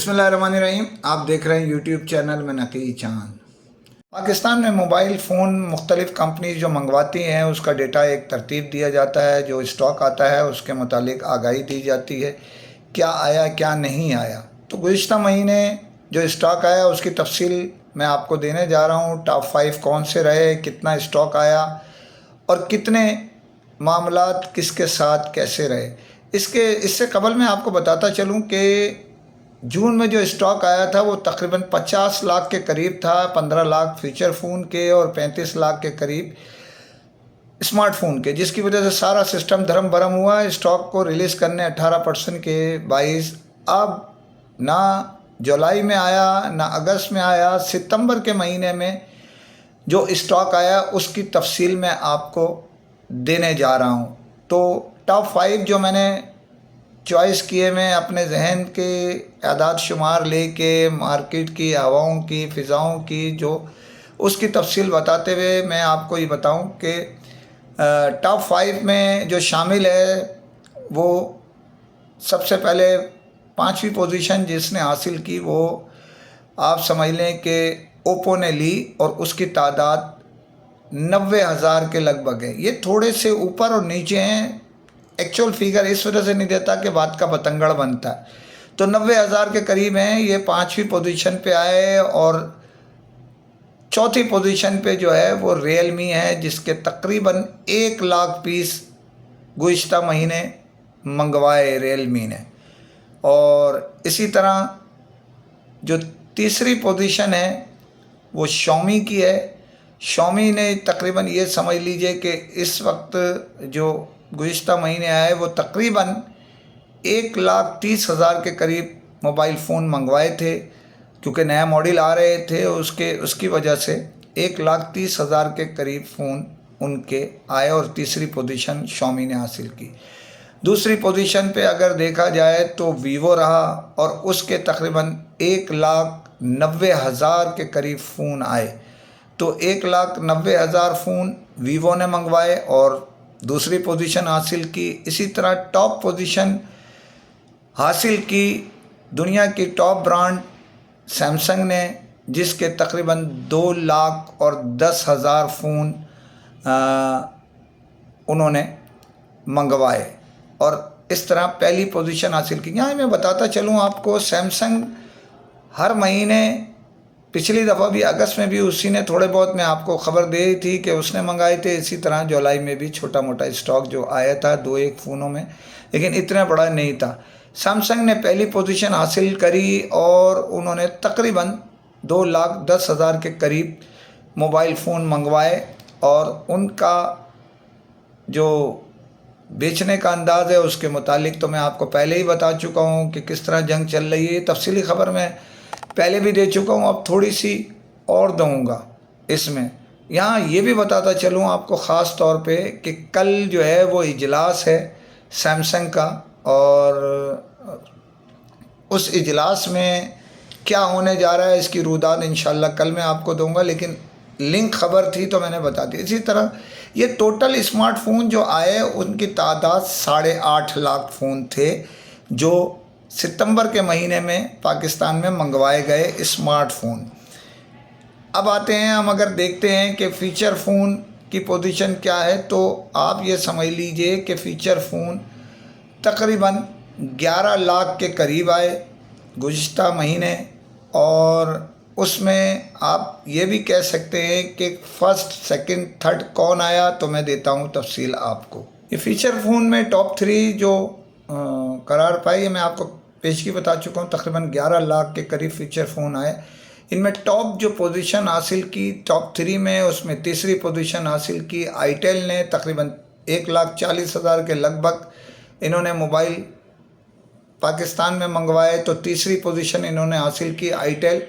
बिस्मिल्लाहिर्रहमानिर्रहीम। आप देख रहे हैं यूट्यूब चैनल में नकी चांद। पाकिस्तान में मोबाइल फ़ोन मुख्तलिफ़ कंपनी जो मंगवाती हैं उसका डेटा एक तरतीब दिया जाता है, जो स्टॉक आता है उसके मुतालिक आगाही दी जाती है क्या आया क्या नहीं आया। तो गुज़िश्ता महीने जो स्टॉक आया उसकी तफसील मैं आपको देने जा रहा हूँ। टॉप 5 कौन से रहे, कितना स्टॉक आया और कितने मामलात किसके साथ कैसे रहे। इससे कबल मैं आपको बताता चलूँ कि जून में जो स्टॉक आया था वो तकरीबन 50 लाख के करीब था। 15 लाख फीचर फ़ोन के और 35 लाख के करीब स्मार्टफोन के, जिसकी वजह से सारा सिस्टम धर्म भरम हुआ। स्टॉक को रिलीज़ करने 18% के बाइस अब ना जुलाई में आया ना अगस्त में आया, सितंबर के महीने में जो स्टॉक आया उसकी तफसील मैं आपको देने जा रहा हूँ। तो टॉप 5 जो मैंने चॉइस किए, मैं अपने जहन के आदाद शुमार लेके मार्केट की हवाओं की फ़िज़ाओं की जो उसकी तफसील बताते हुए मैं आपको ये बताऊं कि टॉप 5 में जो शामिल है वो सबसे पहले 5वीं पोजीशन जिसने हासिल की वो आप समझ लें कि ओप्पो ने ली और उसकी तादाद 90,000 के लगभग है। ये थोड़े से ऊपर और नीचे हैं, एक्चुअल फिगर इस वजह से नहीं देता कि बात का बतंगड़ बनता है। तो 90,000 के करीब हैं, ये 5वीं पोजीशन पे आए। और चौथी पोजीशन पे जो है वो रियलमी है, जिसके तकरीबन 1 लाख पीस गुज़िश्ता महीने मंगवाए रियलमी ने। और इसी तरह जो तीसरी पोजीशन है वो शॉमी की है। शॉमी ने तकरीबन ये समझ लीजिए कि इस वक्त जो गुज़िश्ता महीने आए वो तकरीबन 1,30,000 के करीब मोबाइल फ़ोन मंगवाए थे, क्योंकि नया मॉडल आ रहे थे उसकी वजह से 1,30,000 के करीब फ़ोन उनके आए और तीसरी पोजीशन शॉमी ने हासिल की। दूसरी पोजीशन पे अगर देखा जाए तो वीवो रहा और उसके तकरीबन 1,90,000 के करीब फ़ोन आए। तो 1,90,000 फ़ोन वीवो ने मंगवाए और दूसरी पोजीशन हासिल की। इसी तरह टॉप पोजीशन हासिल की दुनिया की टॉप ब्रांड सैमसंग ने, जिसके तकरीबन 2,10,000 फ़ोन उन्होंने मंगवाए और इस तरह पहली पोजीशन हासिल की। यहाँ मैं बताता चलूँ आपको, सैमसंग हर महीने, पिछली दफ़ा भी अगस्त में भी उसी ने थोड़े बहुत मैं आपको ख़बर दे दी थी कि उसने मंगाए थे। इसी तरह जुलाई में भी छोटा मोटा स्टॉक जो आया था 2-1 फ़ोनों में, लेकिन इतना बड़ा नहीं था। सैमसंग ने पहली पोजीशन हासिल करी और उन्होंने तकरीबन 2,10,000 के करीब मोबाइल फ़ोन मंगवाए। और उनका जो बेचने का अंदाज़ है उसके मुतालिक तो मैं आपको पहले ही बता चुका हूँ कि किस तरह जंग चल रही है। तफसीली ख़बर मैं पहले भी दे चुका हूँ, अब थोड़ी सी और दूँगा इसमें। यहाँ ये भी बताता चलूँ आपको ख़ास तौर पे कि कल जो है वो इजलास है सैमसंग का, और उस इजलास में क्या होने जा रहा है इसकी रुदाद इंशाल्लाह कल मैं आपको दूंगा, लेकिन लिंक ख़बर थी तो मैंने बता दी। इसी तरह ये टोटल स्मार्टफोन जो आए उनकी तादाद 8.5 लाख फ़ोन थे जो सितंबर के महीने में पाकिस्तान में मंगवाए गए स्मार्टफोन। अब आते हैं हम, अगर देखते हैं कि फ़ीचर फ़ोन की पोजीशन क्या है, तो आप ये समझ लीजिए कि फ़ीचर फ़ोन तकरीबन 11 लाख के करीब आए गुज़िश्ता महीने। और उसमें आप ये भी कह सकते हैं कि फर्स्ट सेकंड थर्ड कौन आया, तो मैं देता हूँ तफसील आपको। ये फ़ीचर फ़ोन में टॉप 3 जो करार पाई मैं आपको पेशगी बता चुका हूँ। तकरीबन 11 लाख के करीब फ़ीचर फ़ोन आए। इनमें टॉप जो पोजीशन हासिल की टॉप 3 में, उसमें तीसरी पोजीशन हासिल की आईटेल ने, तकरीबन 1,40,000 के लगभग इन्होंने मोबाइल पाकिस्तान में मंगवाए। तो तीसरी पोजीशन इन्होंने हासिल की आईटेल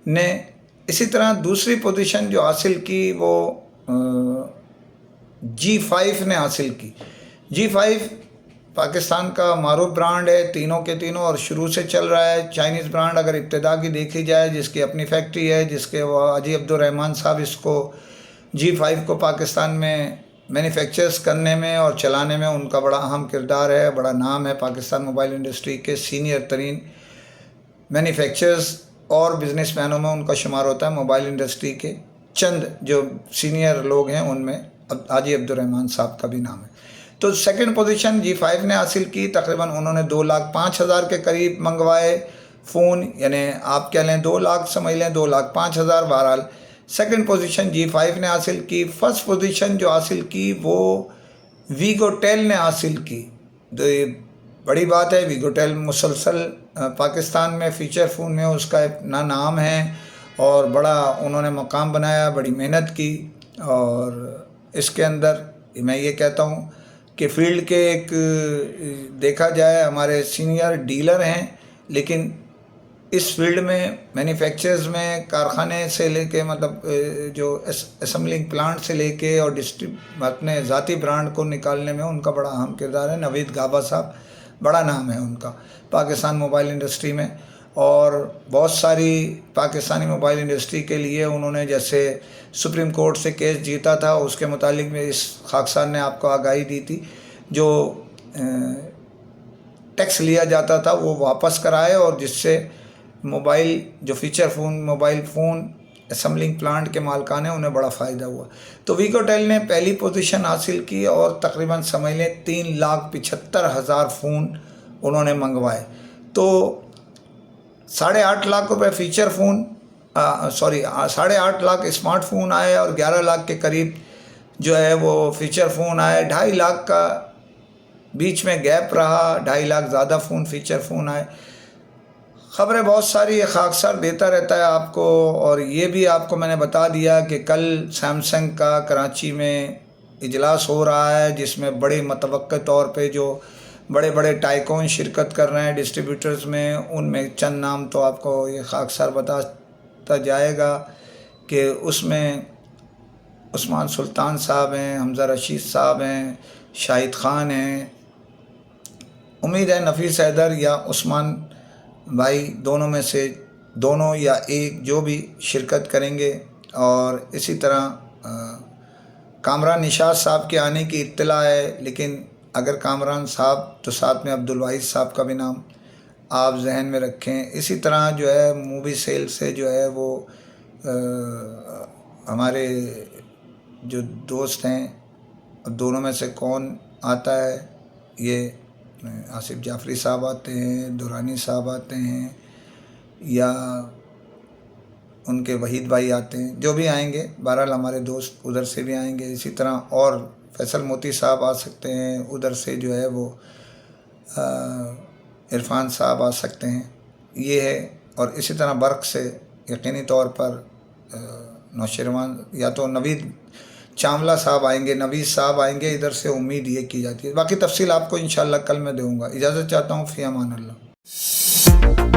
ने। इसी तरह दूसरी पोजीशन जो हासिल की वो G5 ने हासिल की। G5 पाकिस्तान का मारूफ ब्रांड है, तीनों के तीनों, और शुरू से चल रहा है। चाइनीज़ ब्रांड अगर इब्तिदा की देखी जाए, जिसकी अपनी फैक्ट्री है, जिसके हाजी अब्दुर्रहमान साहब इसको G5 को पाकिस्तान में मैन्युफैक्चर्स करने में और चलाने में उनका बड़ा अहम किरदार है, बड़ा नाम है पाकिस्तान मोबाइल इंडस्ट्री के सीनियर तरीन मैन्युफैक्चरर्स और बिजनेसमैनों में उनका शुमार होता है। मोबाइल इंडस्ट्री के चंद जो सीनियर लोग हैं उनमें हाजी अब्दुर्रहमान साहब का भी नाम है। तो सेकंड पोजीशन G5 ने हासिल की। तकरीबन उन्होंने 2,05,000 के करीब मंगवाए फ़ोन, यानी आप कह लें 2 लाख समझ लें, 2,05,000। बहरहाल सेकंड पोजीशन G5 ने हासिल की। फर्स्ट पोजीशन जो हासिल की वो वीगोटेल ने हासिल की। तो ये बड़ी बात है, वीगोटेल मुसलसल पाकिस्तान में फ़ीचर फ़ोन में उसका अपना नाम है और बड़ा उन्होंने मकाम बनाया, बड़ी मेहनत की। और इसके अंदर मैं ये कहता हूँ कि फील्ड के एक देखा जाए हमारे सीनियर डीलर हैं, लेकिन इस फील्ड में मैन्युफैक्चरर्स में कारखाने से लेके मतलब जो असेंबलिंग प्लांट से लेके और अपने ज़ाती ब्रांड को निकालने में उनका बड़ा अहम किरदार है। नवीद गाबा साहब, बड़ा नाम है उनका पाकिस्तान मोबाइल इंडस्ट्री में। और बहुत सारी पाकिस्तानी मोबाइल इंडस्ट्री के लिए उन्होंने जैसे सुप्रीम कोर्ट से केस जीता था, उसके मुतालिक में इस खाकसार ने आपको आगाही दी थी, जो टैक्स लिया जाता था वो वापस कराए और जिससे मोबाइल जो feature phone mobile phone assembling plant के मालिकान हैं उन्हें बड़ा फ़ायदा हुआ। तो वीगोटेल ने पहली पोजीशन हासिल की और तकरीबन समझ लें 3,75,000 फ़ोन उन्होंने मंगवाए। तो 8.5 लाख रुपए फ़ीचर फ़ोन 8.5 लाख स्मार्टफोन आए और 11 लाख के करीब जो है वो फ़ीचर फ़ोन आए। 2.5 लाख का बीच में गैप रहा, 2.5 लाख ज़्यादा फ़ोन फ़ीचर फ़ोन आए। ख़बरें बहुत सारी खाकसार देता रहता है आपको। और ये भी आपको मैंने बता दिया कि कल सैमसंग का कराची में इजलास हो रहा है, जिसमें बड़े मतवक्के तौर पे जो बड़े बड़े टाइकॉन शिरकत कर रहे हैं डिस्ट्रीब्यूटर्स में। उनमें चंद नाम तो आपको ये खाकसार बताता जाएगा कि उसमें उस्मान सुल्तान साहब हैं, हमज़ा रशीद साहब हैं, शाहिद ख़ान हैं। उम्मीद है नफीस हैदर या उस्मान भाई दोनों में से दोनों या एक जो भी शिरकत करेंगे। और इसी तरह कामरान निशात साहब के आने की इत्तला है, लेकिन अगर कामरान साहब तो साथ में अब्दुल वाहिद साहब का भी नाम आप जहन में रखें। इसी तरह जो है मूवी सेल से जो है वो हमारे जो दोस्त हैं, अब दोनों में से कौन आता है, ये आसिफ जाफरी साहब आते हैं, दुरानी साहब आते हैं या उनके वहीद भाई आते हैं, जो भी आएंगे बहरहाल हमारे दोस्त उधर से भी आएंगे। इसी तरह और फैसल मोती साहब आ सकते हैं, उधर से जो है वो इरफान साहब आ सकते हैं, ये है। और इसी तरह बर्क से यकीनी तौर पर नौशरवान या तो नवीद चावला साहब आएंगे, नवीद साहब आएंगे, इधर से उम्मीद ये की जाती है। बाकी तफसील आपको इंशाल्लाह कल मैं दूँगा। इजाज़त चाहता हूँ, फ़ी अमान अल्लाह।